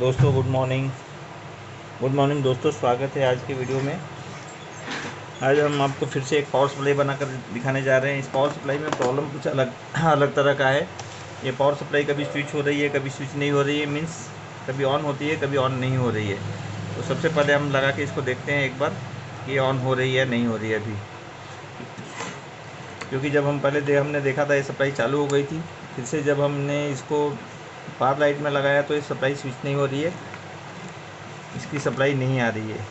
दोस्तों good morning दोस्तों, स्वागत है आज की वीडियो में। आज हम आपको फिर से एक पावर सप्लाई बनाकर दिखाने जा रहे हैं। इस पावर सप्लाई में प्रॉब्लम कुछ अलग अलग तरह का है। ये पावर सप्लाई कभी स्विच हो रही है, कभी स्विच नहीं हो रही है, मीन्स कभी ऑन होती है, कभी ऑन नहीं हो रही है। तो सबसे पहले हम लगा के इसको देखते हैं एक बार कि ऑन हो रही है नहीं हो रही है अभी, क्योंकि जब हम पहले हमने देखा था ये सप्लाई चालू हो गई थी। फिर से जब हमने इसको पावर लाइट में लगाया तो ये सप्लाई स्विच नहीं हो रही है, इसकी सप्लाई नहीं आ रही है।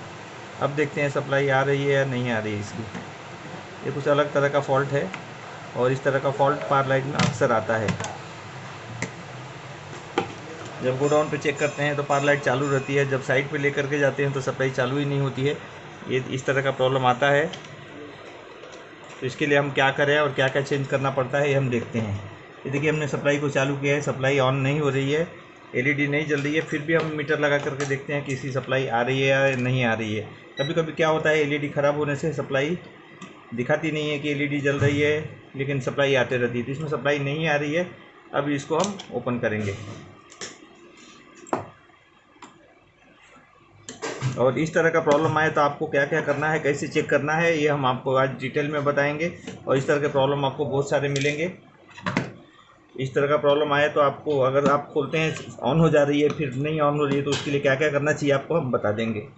अब देखते हैं सप्लाई आ रही है या नहीं आ रही है इसकी। ये कुछ अलग तरह का फॉल्ट है और इस तरह का फॉल्ट पावर लाइट में अक्सर आता है। जब गोडाउन पे चेक करते हैं तो पावर लाइट चालू रहती है, जब साइड पे लेकर के जाते हैं तो सप्लाई चालू ही नहीं होती है। ये इस तरह का प्रॉब्लम आता है। तो इसके लिए हम क्या करें और क्या क्या चेंज करना पड़ता है ये हम देखते हैं। ये देखिए, हमने सप्लाई को चालू किया है, सप्लाई ऑन नहीं हो रही है, एलईडी नहीं जल रही है। फिर भी हम मीटर लगा करके देखते हैं कि इसकी सप्लाई आ रही है या नहीं आ रही है। कभी कभी क्या होता है, एलईडी ख़राब होने से सप्लाई दिखाती नहीं है कि एलईडी जल रही है, लेकिन सप्लाई आते रहती है। तो इसमें सप्लाई नहीं आ रही है। अब इसको हम ओपन करेंगे और इस तरह का प्रॉब्लम आए तो आपको क्या क्या करना है, कैसे चेक करना है, ये हम आपको आज डिटेल में बताएंगे। और इस तरह के प्रॉब्लम आपको बहुत सारे मिलेंगे। इस तरह का प्रॉब्लम आए तो आपको, अगर आप खोलते हैं ऑन हो जा रही है फिर नहीं ऑन हो रही है, तो उसके लिए क्या क्या करना चाहिए आपको हम बता देंगे।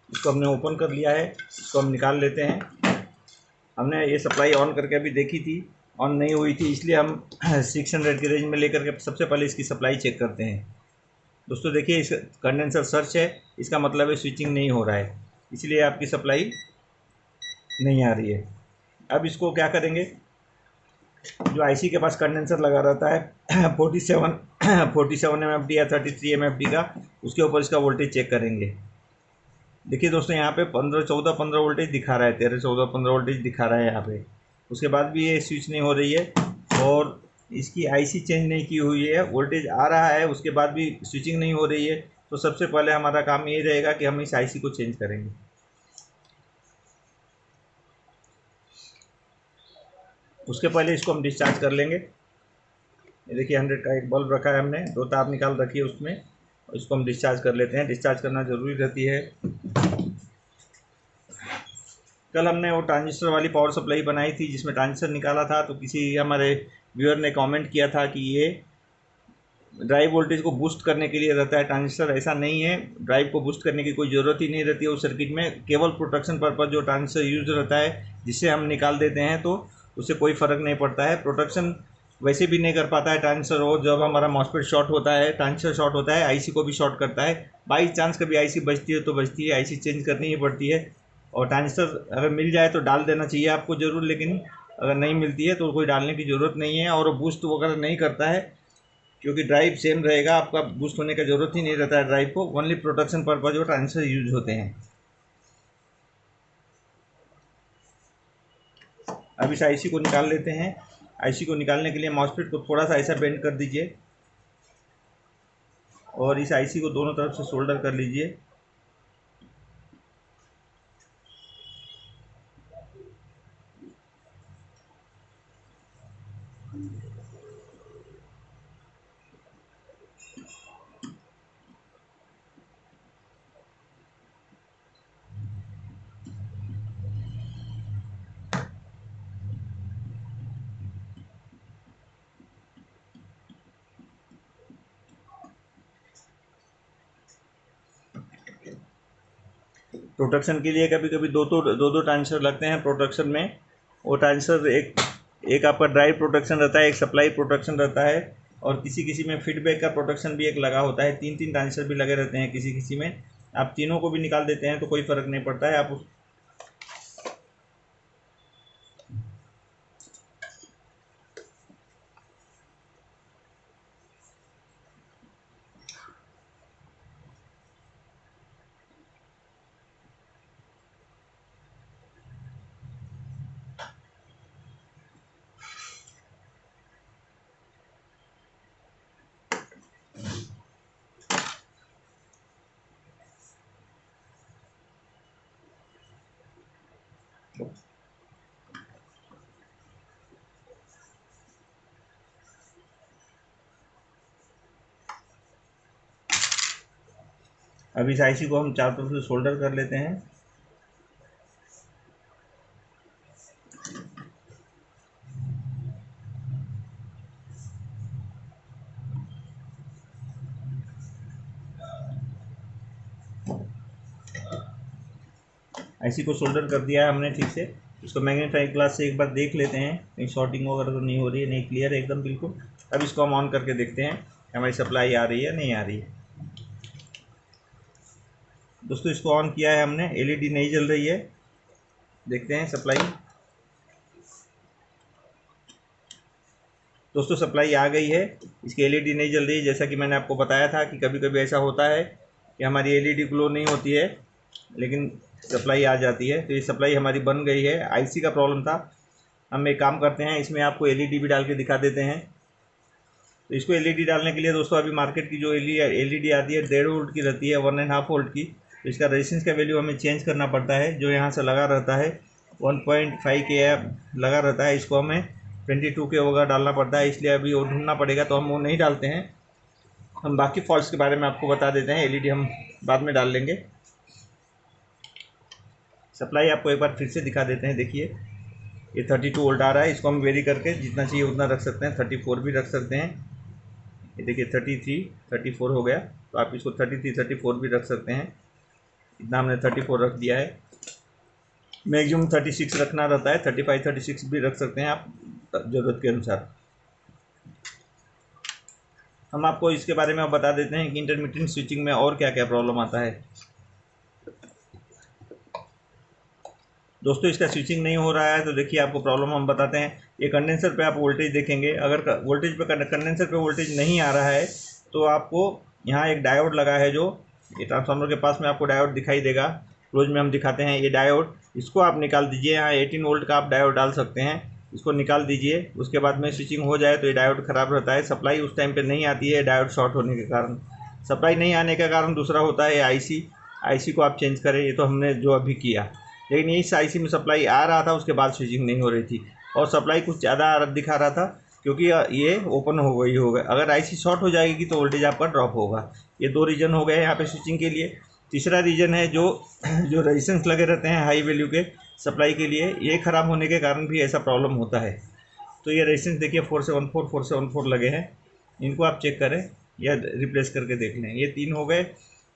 इसको हमने ओपन कर लिया है, इसको हम निकाल लेते हैं। हमने ये सप्लाई ऑन करके अभी देखी थी, ऑन नहीं हुई थी, इसलिए हम 600 की रेंज में लेकर के सबसे पहले इसकी सप्लाई चेक करते हैं। दोस्तों देखिए, इस कंडेंसर सर्च है, इसका मतलब है स्विचिंग नहीं हो रहा है, इसलिए आपकी सप्लाई नहीं आ रही है। अब इसको क्या करेंगे, जो आईसी के पास कंडेंसर लगा रहता है 47 एम एफ डी या 33 एम एफ डी का, उसके ऊपर इसका वोल्टेज चेक करेंगे। देखिए दोस्तों, यहाँ पे 15 वोल्टेज दिखा रहा है, 13 14 15 वोल्टेज दिखा रहा है यहाँ पे। उसके बाद भी ये स्विच नहीं हो रही है और इसकी आईसी चेंज नहीं की हुई है, वोल्टेज आ रहा है उसके बाद भी स्विचिंग नहीं हो रही है। तो सबसे पहले हमारा काम ये रहेगा कि हम इस आईसी को चेंज करेंगे। उसके पहले इसको हम डिस्चार्ज कर लेंगे। ये देखिए, 100 का एक बल्ब रखा है हमने, 2 तार निकाल रखी है उसमें, और इसको हम डिस्चार्ज कर लेते हैं। डिस्चार्ज करना ज़रूरी रहती है। कल हमने वो ट्रांजिस्टर वाली पावर सप्लाई बनाई थी जिसमें ट्रांजिस्टर निकाला था, तो किसी हमारे व्यूअर ने कमेंट किया था कि ये ड्राइव वोल्टेज को बूस्ट करने के लिए रहता है ट्रांजिस्टर। ऐसा नहीं है, ड्राइव को बूस्ट करने की कोई ज़रूरत ही नहीं रहती है उस सर्किट में। केवल प्रोटेक्शन पर्पज़ जो ट्रांजिस्टर यूज रहता है, जिससे हम निकाल देते हैं, तो उससे कोई फ़र्क नहीं पड़ता है। प्रोटेक्शन वैसे भी नहीं कर पाता है ट्रांजिस्टर। वो जब हमारा मॉसफेट शॉर्ट होता है, ट्रांजिस्टर शॉर्ट होता है, आईसी को भी शॉर्ट करता है। बाई चांस कभी आईसी बचती है तो बचती है, आईसी चेंज करनी ही पड़ती है। और ट्रांजिस्टर अगर मिल जाए तो डाल देना चाहिए आपको ज़रूर, लेकिन अगर नहीं मिलती है तो कोई डालने की ज़रूरत नहीं है। और वो बूस्ट वगैरह नहीं करता है, क्योंकि ड्राइव सेम रहेगा, आपका बूस्ट होने का ज़रूरत ही नहीं रहता है ड्राइव को। ओनली प्रोटेक्शन पर्पज और ट्रांजिस्टर यूज होते हैं। अब इस आईसी को निकाल लेते हैं। आईसी को निकालने के लिए मॉसफेट को थोड़ा सा ऐसा बेंड कर दीजिए और इस आईसी को दोनों तरफ से सोल्डर कर लीजिए। प्रोटेक्शन के लिए कभी कभी दो ट्रांजिस्टर लगते हैं प्रोटेक्शन में। वो ट्रांजिस्टर एक एक आपका ड्राइव प्रोटेक्शन रहता है, एक सप्लाई प्रोटेक्शन रहता है, और किसी किसी में फीडबैक का प्रोटेक्शन भी एक लगा होता है। 3 ट्रांजिस्टर भी लगे रहते हैं किसी किसी में। आप तीनों को भी निकाल देते हैं तो कोई फ़र्क नहीं पड़ता है। आप अब इस आईसी को हम चारों तरफ से सोल्डर कर लेते हैं। आईसी को सोल्डर कर दिया है हमने ठीक से। इसको मैग्नीफाइंग ग्लास से एक बार देख लेते हैं कहीं शॉर्टिंग वगैरह तो नहीं हो रही है, नहीं, क्लियर है एकदम बिल्कुल। अब इसको हम ऑन करके देखते हैं हमारी सप्लाई आ रही है नहीं आ रही है। दोस्तों इसको ऑन किया है हमने, एलईडी नहीं जल रही है, देखते हैं सप्लाई। दोस्तों सप्लाई आ गई है, इसकी एलईडी नहीं जल रही है। जैसा कि मैंने आपको बताया था कि कभी कभी ऐसा होता है कि हमारी एलईडी ग्लो नहीं होती है लेकिन सप्लाई आ जाती है। तो ये सप्लाई हमारी बन गई है, आईसी का प्रॉब्लम था। हम एक काम करते हैं, इसमें आपको एलईडी भी डाल के दिखा देते हैं। तो इसको एलईडी डालने के लिए दोस्तों अभी मार्केट की जो एलईडी आती है 1.5 वोल्ट की रहती है, 1.5 वोल्ट की। तो इसका रेजिस्टेंस का वैल्यू हमें चेंज करना पड़ता है। जो यहाँ से लगा रहता है 1.5 के लगा रहता है, इसको हमें 22 के वगैरह डालना पड़ता है, इसलिए अभी वो ढूंढना पड़ेगा, तो हम वो नहीं डालते हैं। हम बाकी फॉल्ट्स के बारे में आपको बता देते हैं, एलईडी हम बाद में डाल लेंगे। सप्लाई आपको एक बार फिर से दिखा देते हैं। देखिए ये 32 वोल्ट आ रहा है, इसको हम वेरी करके जितना चाहिए उतना रख सकते हैं, 34 भी रख सकते हैं। ये देखिए 33, 34 हो गया, तो आप इसको 33, 34 भी रख सकते हैं। इतना हमने 34 रख दिया है। मैक्सिमम 36 रखना रहता है, 35, 36 भी रख सकते हैं आप ज़रूरत के अनुसार। हम आपको इसके बारे में अब बता देते हैं कि इंटरमिटेंट स्विचिंग में और क्या क्या प्रॉब्लम आता है। दोस्तों इसका स्विचिंग नहीं हो रहा है तो देखिए आपको प्रॉब्लम हम बताते हैं। ये कंडेंसर पे आप वोल्टेज देखेंगे, अगर वोल्टेज पे कंडेंसर पे वोल्टेज नहीं आ रहा है तो आपको यहाँ एक डायोड लगा है, जो ये ट्रांसफार्मर के पास में आपको डायोड दिखाई देगा। रोज में हम दिखाते हैं ये डायोड, इसको आप निकाल दीजिए। यहाँ 18 वोल्ट का आप डायोड डाल सकते हैं, इसको निकाल दीजिए। उसके बाद में स्विचिंग हो जाए तो ये डायोड ख़राब रहता है, सप्लाई उस टाइम पर नहीं आती है डायोड शॉर्ट होने के कारण। सप्लाई नहीं आने का कारण दूसरा होता है आईसी को आप चेंज करें, ये तो हमने जो अभी किया। लेकिन इस आईसी में सप्लाई आ रहा था, उसके बाद स्विचिंग नहीं हो रही थी और सप्लाई कुछ ज़्यादा दिखा रहा था क्योंकि ये ओपन हो गई होगा। अगर आईसी शॉर्ट हो जाएगी तो वोल्टेज आपका ड्रॉप होगा। ये 2 रीज़न हो गए यहाँ पे स्विचिंग के लिए। तीसरा रीज़न है जो रेजिस्टेंस लगे रहते हैं हाई वैल्यू के सप्लाई के लिए, ये ख़राब होने के कारण भी ऐसा प्रॉब्लम होता है। तो ये रेजिस्टेंस देखिए 4 से 1 4 लगे हैं, इनको आप चेक करें या रिप्लेस करके देख लें। ये 3 हो गए।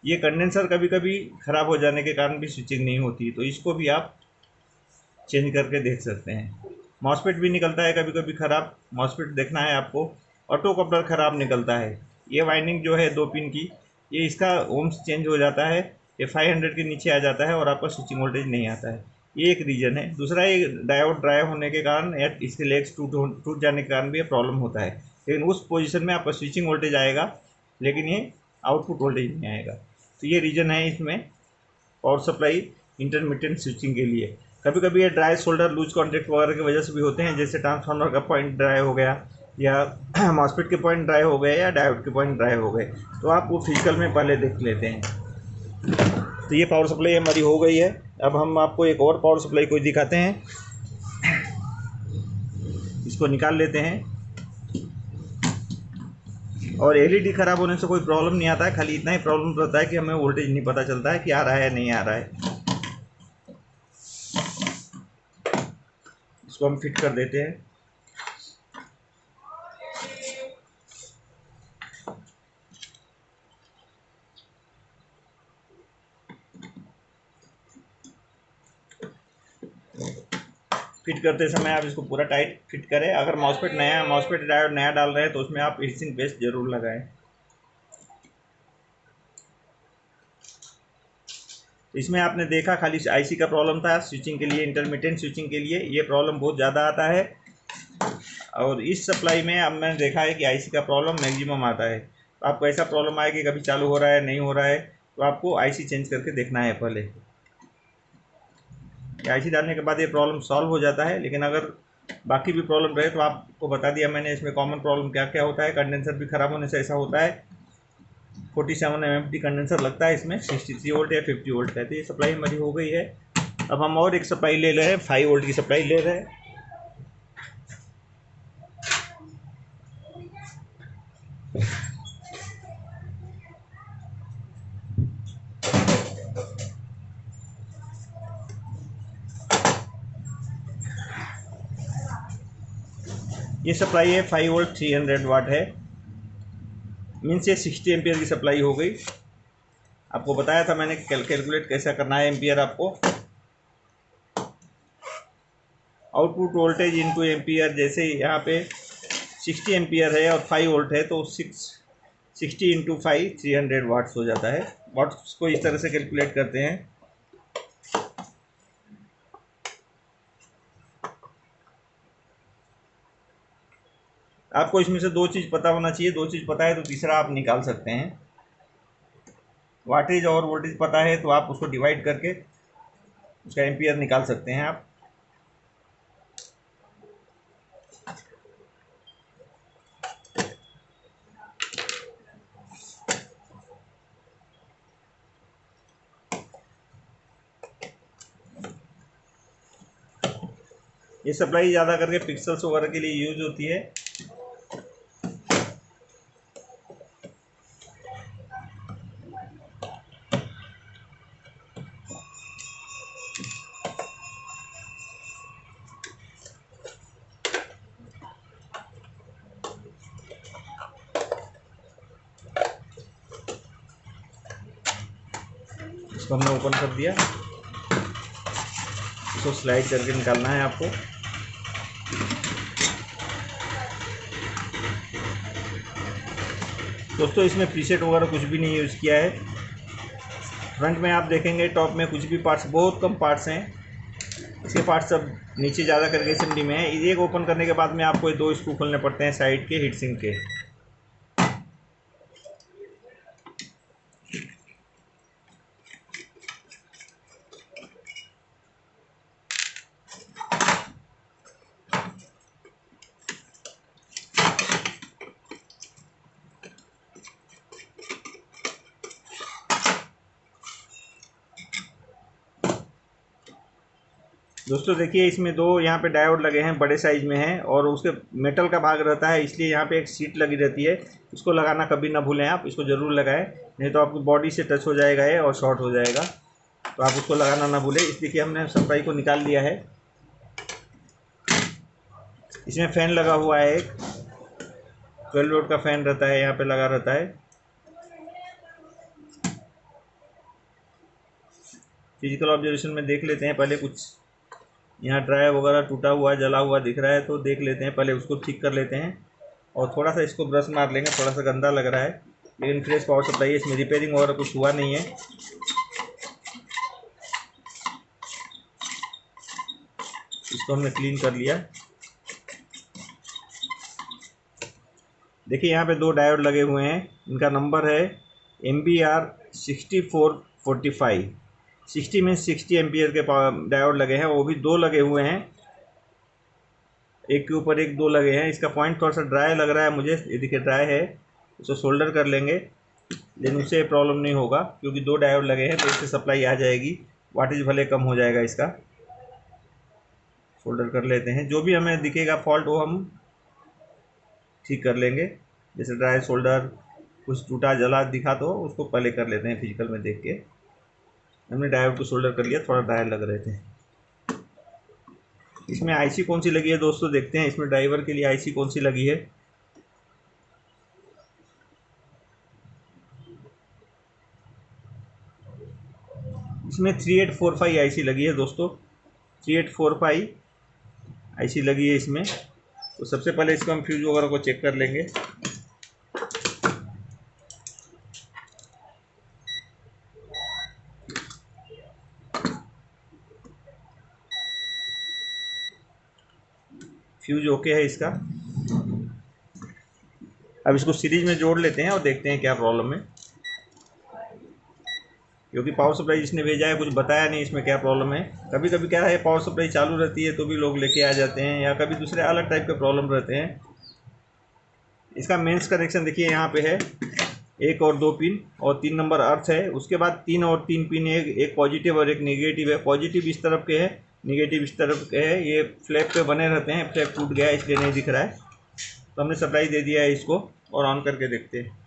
ये कंडेंसर कभी कभी ख़राब हो जाने के कारण भी स्विचिंग नहीं होती, तो इसको भी आप चेंज करके देख सकते हैं। मॉसफेट भी निकलता है कभी कभी ख़राब, मॉसफेट देखना है आपको। ऑटो कपलर ख़राब निकलता है, ये वाइंडिंग जो है 2 पिन की, ये इसका ओम्स चेंज हो जाता है, ये 500 के नीचे आ जाता है और आपका स्विचिंग वोल्टेज नहीं आता है, ये एक रीज़न है। दूसरा ये डायोड ड्राई होने के कारण या इसके लेग्स टूट जाने के कारण भी ये प्रॉब्लम होता है। लेकिन उस पोजीशन में आपका स्विचिंग वोल्टेज आएगा लेकिन ये आउटपुट वोल्टेज नहीं आएगा। तो ये रीज़न है इसमें पावर सप्लाई इंटरमिटेंट स्विचिंग के लिए। कभी कभी ये ड्राई शोल्डर लूज कॉन्टैक्ट वगैरह की वजह से भी होते हैं, जैसे ट्रांसफार्मर का पॉइंट ड्राई हो गया या मॉसफेट के पॉइंट ड्राई हो गए या डायोड के पॉइंट ड्राई हो गए, तो आप वो फिजिकल में पहले देख लेते हैं। तो ये पावर सप्लाई हमारी हो गई है। अब हम आपको एक और पावर सप्लाई कोई दिखाते हैं, इसको निकाल लेते हैं। और एलईडी ख़राब होने से कोई प्रॉब्लम नहीं आता है, खाली इतना ही प्रॉब्लम रहता है कि हमें वोल्टेज नहीं पता चलता है कि आ रहा है या नहीं आ रहा है। इसको हम फिट कर देते हैं। फिट करते समय आप इसको पूरा टाइट फिट करें। अगर मॉसफेट डायोड नया डाल रहे हैं तो उसमें आप हीटसिंक पेस्ट जरूर लगाएं। इसमें आपने देखा खाली आईसी का प्रॉब्लम था स्विचिंग के लिए, इंटरमिटेंट स्विचिंग के लिए ये प्रॉब्लम बहुत ज़्यादा आता है। और इस सप्लाई में अब मैंने देखा है कि आईसी का प्रॉब्लम मैक्सिमम आता है। तो आपको ऐसा प्रॉब्लम आए कि कभी चालू हो रहा है नहीं हो रहा है, तो आपको आईसी चेंज करके देखना है पहले। आईसी डालने के बाद ये प्रॉब्लम सॉल्व हो जाता है। लेकिन अगर बाकी भी प्रॉब्लम रहे तो आपको बता दिया मैंने इसमें कॉमन प्रॉब्लम क्या क्या होता है। कंडेंसर भी ख़राब होने से ऐसा होता है। 47 mmFD कंडेंसर लगता है इसमें, 63 वोल्ट या 50 वोल्ट का। तो ये सप्लाई हमारी हो गई है। अब हम और एक सप्लाई ले रहे हैं, 5 वोल्ट की सप्लाई ले रहे हैं। ये सप्लाई है 5 वोल्ट 300 वाट है, मीन्स ये 60 एम्पियर की सप्लाई हो गई। आपको बताया था मैंने कैलकुलेट कैसा करना है एम्पियर आपको। आउटपुट वोल्टेज इनटू एम्पियर, जैसे यहाँ पे 60 एम्पियर है और 5 वोल्ट है तो 60 इंटू 5 300 वाट्स हो जाता है। वाट्स को इस तरह से कैलकुलेट करते हैं। आपको इसमें से 2 चीज़ पता होना चाहिए, 2 चीज़ पता है तो तीसरा आप निकाल सकते हैं। वाटेज और वोल्टेज पता है तो आप उसको डिवाइड करके उसका एम्पियर निकाल सकते हैं आप। ये सप्लाई ज़्यादा करके पिक्सल्स वगैरह के लिए यूज होती है। इसको हमने ओपन कर दिया, इसको स्लाइड करके निकालना है आपको। दोस्तों इसमें प्रीसेट वगैरह कुछ भी नहीं यूज़ किया है। फ्रंट में आप देखेंगे टॉप में कुछ भी पार्ट्स, बहुत कम पार्ट्स हैं। इसके पार्ट्स सब नीचे ज़्यादा करके असेंबली में है। एक ओपन करने के बाद में आपको 2 स्क्रू खोलने पड़ते हैं साइड के हीट सिंक के। दोस्तों देखिए इसमें 2 यहाँ पे डायोड लगे हैं, बड़े साइज में हैं और उसके मेटल का भाग रहता है, इसलिए यहाँ पे एक सीट लगी रहती है। इसको लगाना कभी ना भूलें, आप इसको ज़रूर लगाएं, नहीं तो आपकी बॉडी से टच हो जाएगा है और शॉर्ट हो जाएगा। तो आप उसको लगाना ना भूलें। इसलिए कि हमने सप्लाई को निकाल लिया है। इसमें फ़ैन लगा हुआ है, एक 12 वोल्ट का फ़ैन रहता है, यहाँ पर लगा रहता है। फिजिकल ऑब्जर्वेशन में देख लेते हैं पहले। कुछ यहाँ ड्राई वगैरह टूटा हुआ जला हुआ दिख रहा है तो देख लेते हैं, पहले उसको ठीक कर लेते हैं। और थोड़ा सा इसको ब्रश मार लेंगे, थोड़ा सा गंदा लग रहा है, लेकिन फ्रेश पावर सप्लाई है, इसमें रिपेयरिंग वगैरह कुछ हुआ नहीं है। इसको हमने क्लीन कर लिया। देखिए यहाँ पे 2 डायोड लगे हुए हैं, इनका नंबर है MBR 6445। 60 में 60 एम्पियर के डायोड लगे हैं, वो भी 2 लगे हुए हैं, एक के ऊपर एक 2 लगे हैं। इसका पॉइंट थोड़ा सा ड्राई लग रहा है मुझे, ये देखिए ड्राई है, उसको सोल्डर कर लेंगे, लेकिन उससे प्रॉब्लम नहीं होगा क्योंकि 2 डायोड लगे हैं तो इससे सप्लाई आ जाएगी। वाटेज भले कम हो जाएगा इसका। सोल्डर कर लेते हैं, जो भी हमें दिखेगा फॉल्ट वो हम ठीक कर लेंगे। जैसे ड्राई सोल्डर, कुछ टूटा जला दिखा तो उसको पहले कर लेते हैं फिजिकल में देख के। हमने डायोड को सोल्डर कर लिया, थोड़ा ड्राई लग रहे थे। इसमें आईसी कौन सी लगी है दोस्तों, देखते हैं इसमें ड्राइवर के लिए आईसी कौन सी लगी है। इसमें 3845 आईसी लगी है दोस्तों, 3845 आईसी लगी है इसमें। तो सबसे पहले इसको हम फ्यूज वगैरह को चेक कर लेंगे। फ्यूज ओके है इसका। अब इसको सीरीज में जोड़ लेते हैं और देखते हैं क्या प्रॉब्लम है, क्योंकि पावर सप्लाई जिसने भेजा है कुछ बताया नहीं इसमें क्या प्रॉब्लम है। कभी कभी क्या है, पावर सप्लाई चालू रहती है तो भी लोग लेके आ जाते हैं, या कभी दूसरे अलग टाइप के प्रॉब्लम रहते हैं। इसका मेंस कनेक्शन देखिए यहाँ पे है, एक और दो पिन और 3 नंबर अर्थ है। उसके बाद 3 और 3 पिन, एक पॉजिटिव और एक नेगेटिव है। पॉजिटिव इस तरफ के है, नेगेटिव इस तरफ के है। ये फ्लैप पे बने रहते हैं, फ्लैप टूट गया है इसलिए नहीं दिख रहा है। तो हमने सप्लाई दे दिया है इसको और ऑन करके देखते हैं।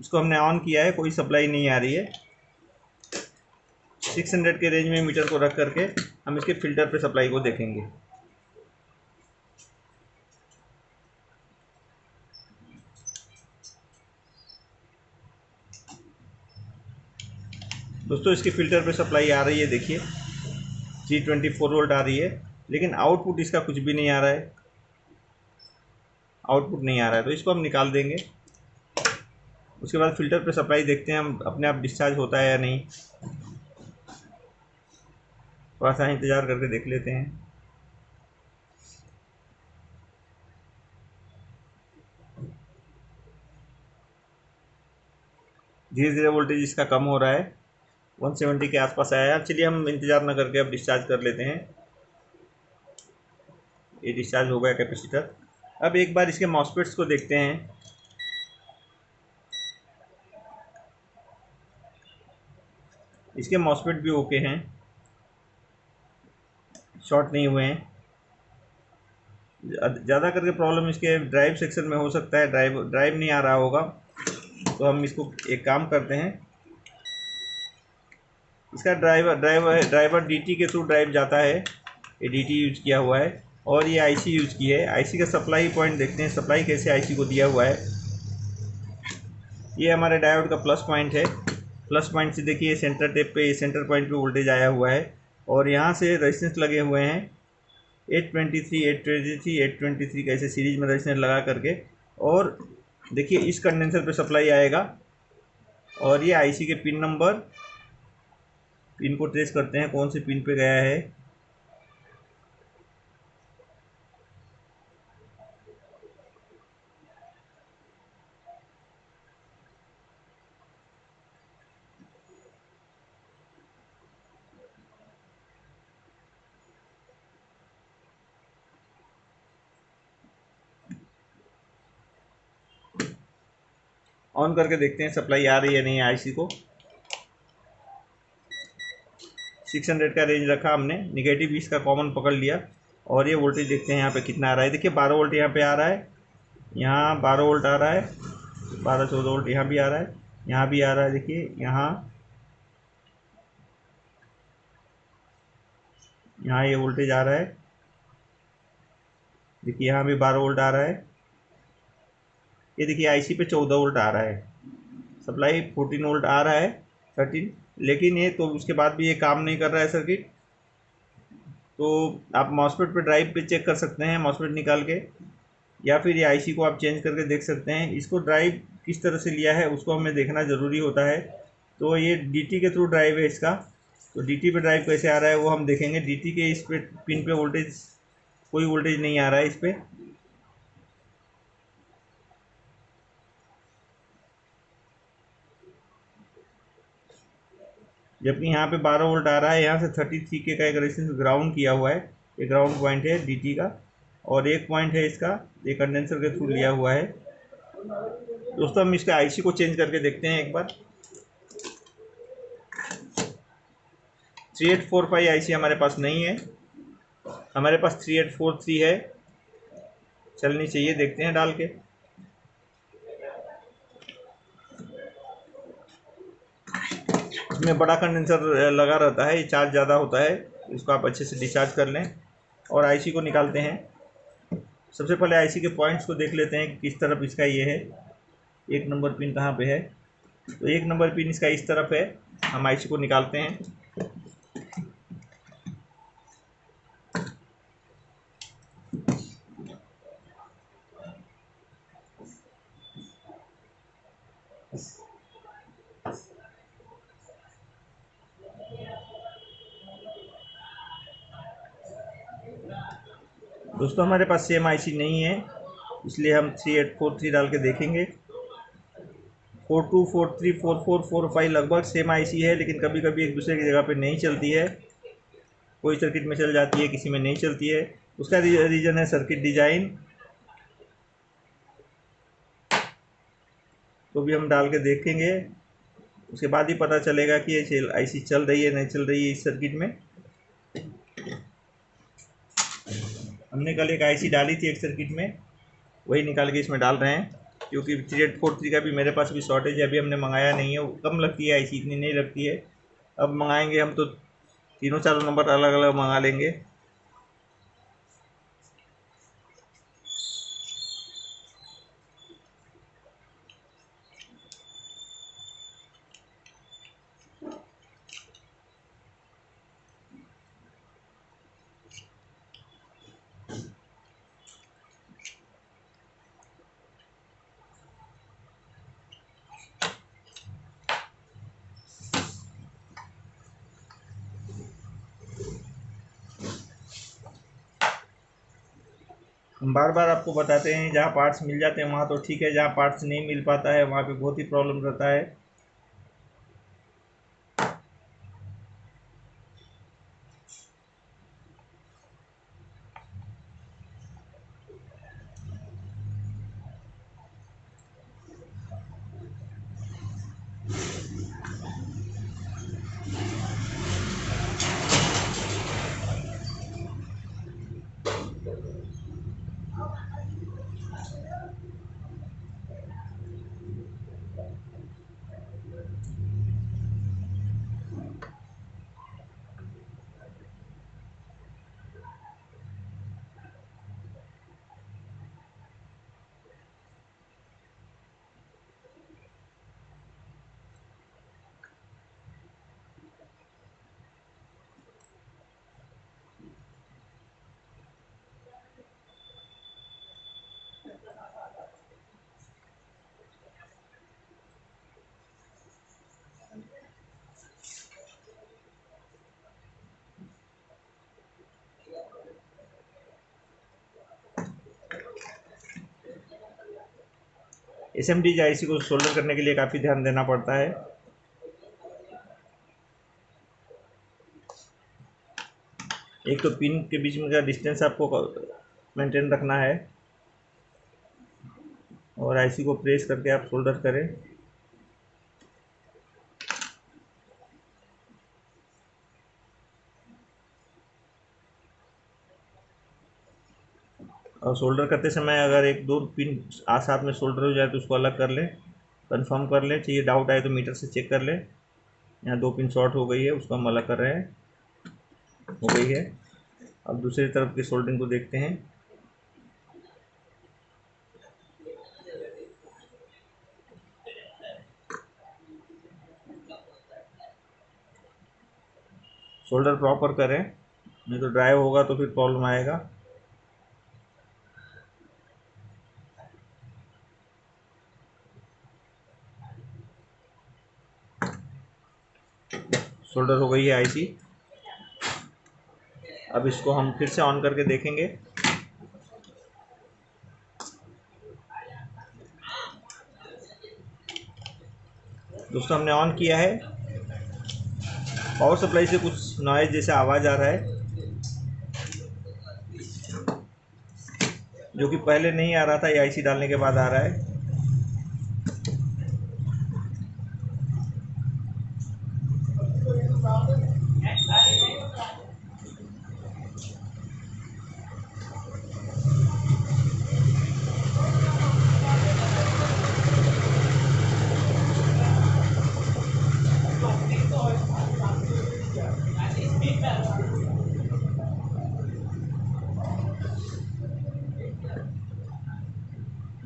इसको हमने ऑन किया है, कोई सप्लाई नहीं आ रही है। 600 के रेंज में मीटर को रख करके हम इसके फिल्टर पे सप्लाई को देखेंगे। दोस्तों इसके फिल्टर पे सप्लाई आ रही है, देखिए 324 वोल्ट आ रही है, लेकिन आउटपुट इसका कुछ भी नहीं आ रहा है। आउटपुट नहीं आ रहा है तो इसको हम निकाल देंगे। उसके बाद फिल्टर पे सप्लाई देखते हैं हम अपने आप डिस्चार्ज होता है या नहीं। थोड़ा सा इंतज़ार करके देख लेते हैं। धीरे धीरे वोल्टेज इसका कम हो रहा है, 170 के आसपास आया है। चलिए हम इंतज़ार ना करके अब डिस्चार्ज कर लेते हैं। ये डिस्चार्ज हो गया कैपेसिटर। अब एक बार इसके मॉसफेट्स को देखते हैं। इसके मॉसफेट भी ओके हैं, शॉर्ट नहीं हुए हैं। ज़्यादा करके प्रॉब्लम इसके ड्राइव सेक्शन में हो सकता है, ड्राइव नहीं आ रहा होगा। तो हम इसको एक काम करते हैं, इसका ड्राइवर डीटी के थ्रू ड्राइव जाता है। ये डीटी यूज किया हुआ है और ये आईसी यूज की है। आईसी का सप्लाई पॉइंट देखते हैं, सप्लाई कैसे आईसी को दिया हुआ है। ये हमारे डायोड का प्लस पॉइंट है। प्लस पॉइंट से देखिए सेंटर टेप पे, सेंटर पॉइंट पे वोल्टेज आया हुआ है और यहाँ से रेजिस्टेंस लगे हुए हैं 823, 823, 823 का ऐसे सीरीज में रेजिस्टेंस लगा करके। और देखिए इस कंडेंसर पे सप्लाई आएगा और ये आईसी के पिन नंबर, पिन को ट्रेस करते हैं कौन से पिन पे गया है। ऑन करके देखते हैं सप्लाई आ रही है नहीं आईसी को। 600 का रेंज रखा हमने, निगेटिव इसका कॉमन पकड़ लिया और ये वोल्टेज देखते हैं यहाँ पे कितना आ रहा है। देखिए 12 वोल्ट यहाँ पे आ रहा है, यहाँ 12 वोल्ट आ रहा है, 12-14 वोल्ट यहाँ भी आ रहा है, यहाँ भी आ रहा है। देखिए यहाँ ये वोल्टेज आ रहा है। देखिए यहाँ भी 12 वोल्ट आ रहा है। ये देखिए आईसी पे 14 वोल्ट आ रहा है, सप्लाई 14 वोल्ट आ रहा है, 13। लेकिन ये तो उसके बाद भी ये काम नहीं कर रहा है सर्किट। तो आप मॉसफेट पे ड्राइव पे चेक कर सकते हैं, मॉसफेट निकाल के, या फिर ये आईसी को आप चेंज करके देख सकते हैं। इसको ड्राइव किस तरह से लिया है उसको हमें देखना ज़रूरी होता है। तो ये डीटी के थ्रू ड्राइव है इसका, तो डीटी पे ड्राइव कैसे आ रहा है वो हम देखेंगे। डीटी के इस पे पिन पे वोल्टेज, कोई वोल्टेज नहीं आ रहा है इस पर। जबकि यहाँ पे 12 वोल्ट आ रहा है। यहाँ से 33 के का एक रेजिस्टेंस ग्राउंड किया हुआ है, ये ग्राउंड पॉइंट है डीटी का, और एक पॉइंट है इसका, ये कंडेंसर के थ्रू लिया हुआ है। दोस्तों हम इसका आईसी को चेंज करके देखते हैं एक बार। 3845 आईसी हमारे पास नहीं है, हमारे पास 3843 है, चलनी चाहिए, देखते हैं डाल के। इसमें बड़ा कंडेंसर लगा रहता है, ये चार्ज ज़्यादा होता है, इसको आप अच्छे से डिस्चार्ज कर लें और आईसी को निकालते हैं। सबसे पहले आईसी के पॉइंट्स को देख लेते हैं कि किस तरफ इसका ये है, एक नंबर पिन कहाँ पे है। तो एक नंबर पिन इसका इस तरफ है, हम आईसी को निकालते हैं। दोस्तों हमारे पास सेम आईसी नहीं है, इसलिए हम 3843 डाल के देखेंगे। 42, 43, 44, 45 लगभग सेम आईसी है, लेकिन कभी कभी एक दूसरे की जगह पे नहीं चलती है। कोई सर्किट में चल जाती है, किसी में नहीं चलती है। उसका रीज़न है सर्किट डिज़ाइन। तो भी हम डाल के देखेंगे, उसके बाद ही पता चलेगा कि ये आईसी चल रही है नहीं चल रही है इस सर्किट में। हमने कल एक आईसी डाली थी एक सर्किट में, वही निकाल के इसमें डाल रहे हैं, क्योंकि 3843 का भी मेरे पास भी शॉर्टेज है, अभी हमने मंगाया नहीं है। कम लगती है आईसी, इतनी नहीं लगती है। अब मंगाएंगे हम तो तीनों चारों नंबर अलग अलग मंगा लेंगे। हम बार बार आपको बताते हैं, जहाँ पार्ट्स मिल जाते हैं वहाँ तो ठीक है, जहाँ पार्ट्स नहीं मिल पाता है वहाँ पे बहुत ही प्रॉब्लम रहता है। SMD आईसी को सोल्डर करने के लिए काफ़ी ध्यान देना पड़ता है। एक तो पिन के बीच में का डिस्टेंस आपको मेंटेन रखना है, और आईसी को प्रेस करके आप सोल्डर करें। और सोल्डर करते समय अगर एक दो पिन साथ में सोल्डर हो जाए तो उसको अलग कर लें, कंफर्म कर लें। चाहिए डाउट आए तो मीटर से चेक कर लें। यहाँ दो पिन शॉर्ट हो गई है, उसको हम अलग कर रहे हैं, हो गई है। अब दूसरी तरफ की सोल्डरिंग को देखते हैं। सोल्डर प्रॉपर करें, नहीं तो ड्राई होगा तो फिर प्रॉब्लम आएगा। सोल्डर हो गई है आईसी। अब इसको हम फिर से ऑन करके देखेंगे। दोस्तों हमने ऑन किया है। पावर सप्लाई से कुछ नॉइज जैसा आवाज़ आ रहा है, जो कि पहले नहीं आ रहा था, ये आईसी डालने के बाद आ रहा है।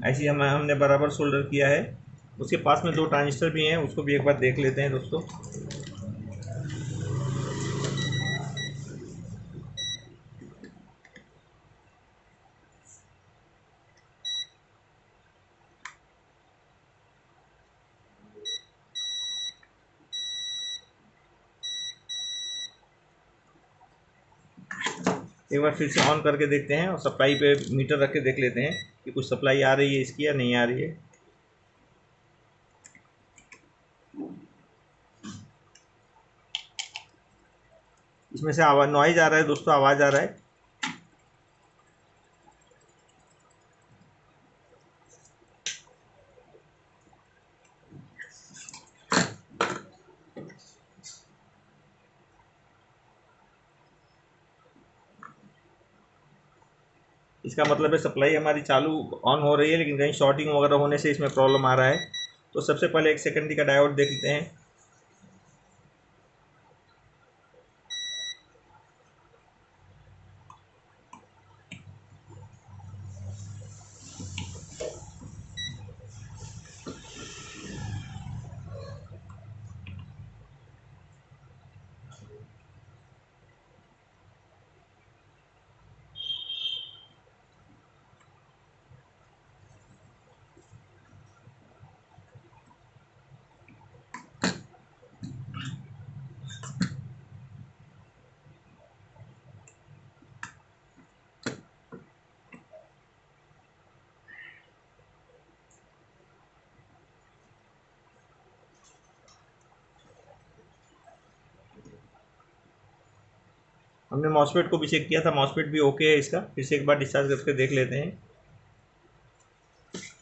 ऐसी हमने बराबर सोल्डर किया है। उसके पास में दो ट्रांजिस्टर भी हैं, उसको भी एक बार देख लेते हैं दोस्तों। एक बार फिर से ऑन करके देखते हैं और सप्लाई पे मीटर रख के देख लेते हैं कि कुछ सप्लाई आ रही है इसकी या नहीं आ रही है। इसमें से आवाज़ नॉइज आ रहा है दोस्तों, आवाज़ आ रहा है। इसका मतलब है सप्लाई हमारी चालू ऑन हो रही है, लेकिन कहीं शॉर्टिंग वगैरह होने से इसमें प्रॉब्लम आ रहा है। तो सबसे पहले एक सेकेंडरी का डायोड देख लेते हैं। हमने मॉसफेट को भी चेक किया था, मॉसफेट भी ओके है इसका। फिर से एक बार डिस्चार्ज करके देख लेते हैं।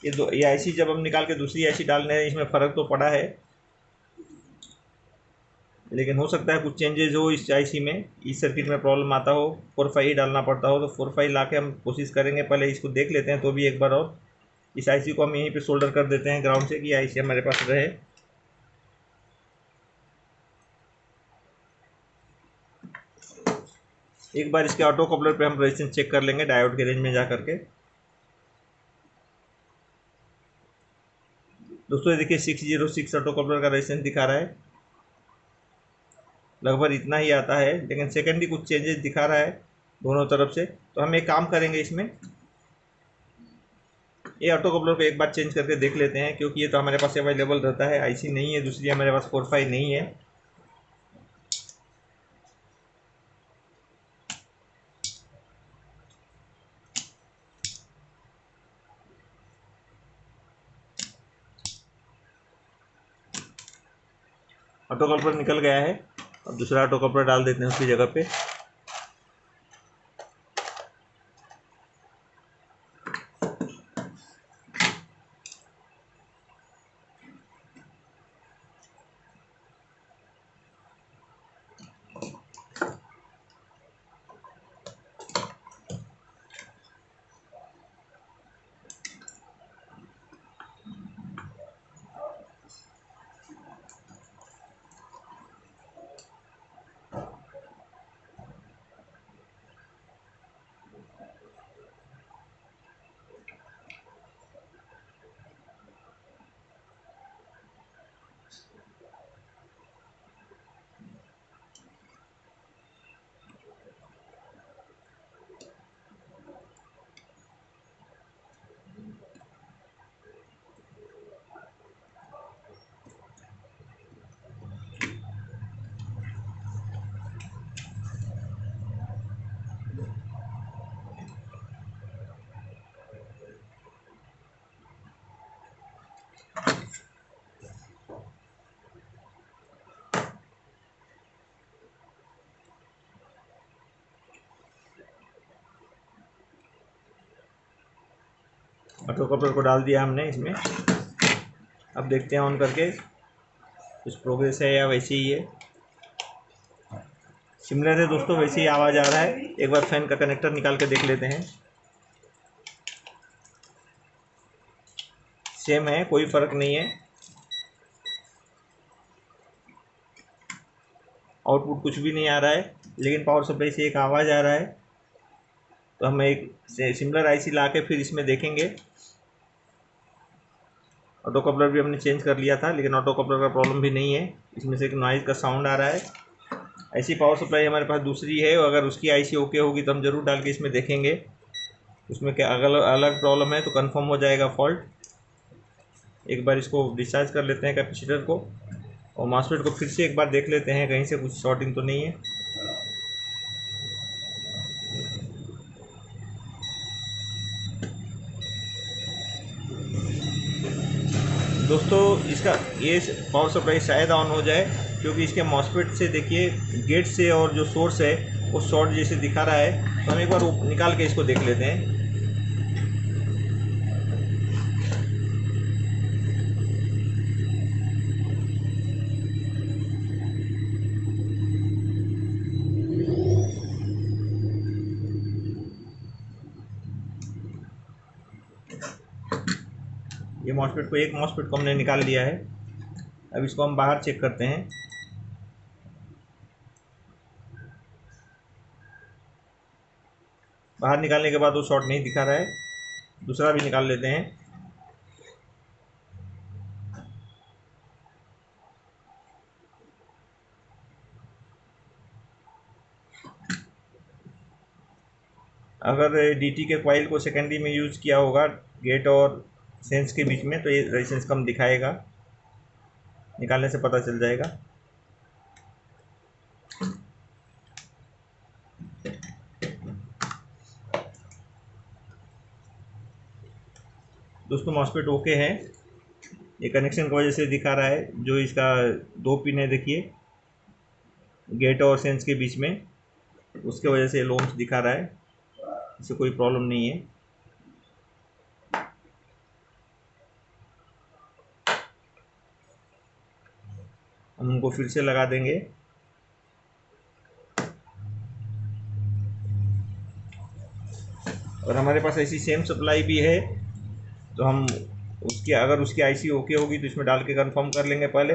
ये आईसी जब हम निकाल के दूसरी आईसी डालने हैं, इसमें फ़र्क तो पड़ा है, लेकिन हो सकता है कुछ चेंजेस हो इस आईसी में, इस सर्किट में प्रॉब्लम आता हो, 4-5 डालना पड़ता हो। तो 4-5 ला के हम कोशिश करेंगे, पहले इसको देख लेते हैं। तो भी एक बार और इस आईसी को हम यहीं पे सोल्डर कर देते हैं ग्राउंड से, कि आईसी हमारे पास रहे। एक बार इसके ऑटो कपलर पे हम रेजिस्टेंस चेक कर लेंगे डायोड के रेंज में जा करके। दोस्तों देखिए 606 ऑटो कपलर का रेजिस्टेंस दिखा रहा है, लगभग इतना ही आता है, लेकिन सेकेंडरी कुछ चेंजेस दिखा रहा है दोनों तरफ से। तो हम एक काम करेंगे, इसमें ये ऑटो कपलर को एक बार चेंज करके देख लेते हैं, क्योंकि ये तो हमारे पास अवेलेबल रहता है, आईसी नहीं है दूसरी हमारे पास, 4-5 नहीं है। ऑटो कपलर निकल गया है, अब दूसरा ऑटो कपलर डाल देते हैं उसकी जगह पे। ऑटो कपलर को डाल दिया हमने इसमें। अब देखते हैं ऑन करके कुछ प्रोग्रेस है या वैसे ही है। सिमिलर है दोस्तों, वैसे ही आवाज़ आ रहा है। एक बार फैन का कनेक्टर निकाल के देख लेते हैं, सेम है, कोई फ़र्क नहीं है। आउटपुट कुछ भी नहीं आ रहा है, लेकिन पावर सप्लाई से एक आवाज़ आ रहा है। तो हम एक सिमिलर आईसी ला के फिर इसमें देखेंगे। ऑटो कपलर भी हमने चेंज कर लिया था, लेकिन ऑटो कपलर का प्रॉब्लम भी नहीं है, इसमें से एक नॉइज़ का साउंड आ रहा है। ऐसी पावर सप्लाई हमारे पास दूसरी है, अगर उसकी आईसी ओके होगी तो हम ज़रूर डाल के इसमें देखेंगे उसमें क्या अगर अलग प्रॉब्लम है तो कंफर्म हो जाएगा फॉल्ट। एक बार इसको डिस्चार्ज कर लेते हैं कैपेसिटर को, और मॉसफेट को फिर से एक बार देख लेते हैं कहीं से कुछ शॉर्टिंग तो नहीं है। दोस्तों इसका ये पावर सप्लाई शायद ऑन हो जाए, क्योंकि इसके मॉसफेट से देखिए गेट से और जो सोर्स है वो शॉर्ट जैसे दिखा रहा है। तो हम एक बार निकाल के इसको देख लेते हैं। ये मॉसफेट को, एक मॉसफेट को हमने निकाल लिया है। अब इसको हम बाहर चेक करते हैं। बाहर निकालने के बाद वो शॉर्ट नहीं दिखा रहा है। दूसरा भी निकाल लेते हैं। अगर डीटी के कॉइल को सेकेंडरी में यूज़ किया होगा गेट और सेंस के बीच में, तो ये रेजिस्टेंस कम दिखाएगा। निकालने से पता चल जाएगा। दोस्तों मॉसफेट ओके है। ये कनेक्शन की वजह से दिखा रहा है। जो इसका 2 पिन है देखिए गेट और सेंस के बीच में, उसके वजह से लोम्स दिखा रहा है। इससे कोई प्रॉब्लम नहीं है। हम उनको फिर से लगा देंगे। और हमारे पास ऐसी सेम सप्लाई भी है, तो हम अगर उसकी आईसी ओके होगी तो इसमें डाल के कंफर्म कर लेंगे पहले।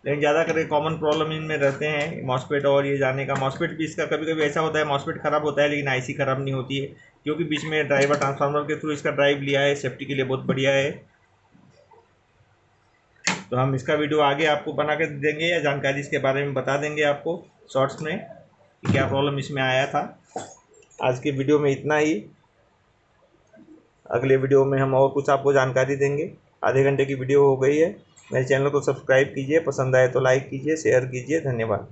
लेकिन ज़्यादा करके कॉमन प्रॉब्लम इनमें रहते हैं मॉसफेट और ये जाने का। मॉसफेट भी इसका कभी कभी ऐसा होता है मॉसफेट ख़राब होता है लेकिन आईसी ख़राब नहीं होती है, क्योंकि बीच में ड्राइवर ट्रांसफार्मर के थ्रू इसका ड्राइव लिया है। सेफ्टी के लिए बहुत बढ़िया है। तो हम इसका वीडियो आगे आपको बना के देंगे या जानकारी इसके बारे में बता देंगे आपको शॉर्ट्स में कि क्या प्रॉब्लम इसमें आया था। आज के वीडियो में इतना ही। अगले वीडियो में हम और कुछ आपको जानकारी देंगे। आधे घंटे की वीडियो हो गई है। मेरे चैनल को सब्सक्राइब कीजिए, पसंद आए तो लाइक कीजिए, शेयर कीजिए। धन्यवाद।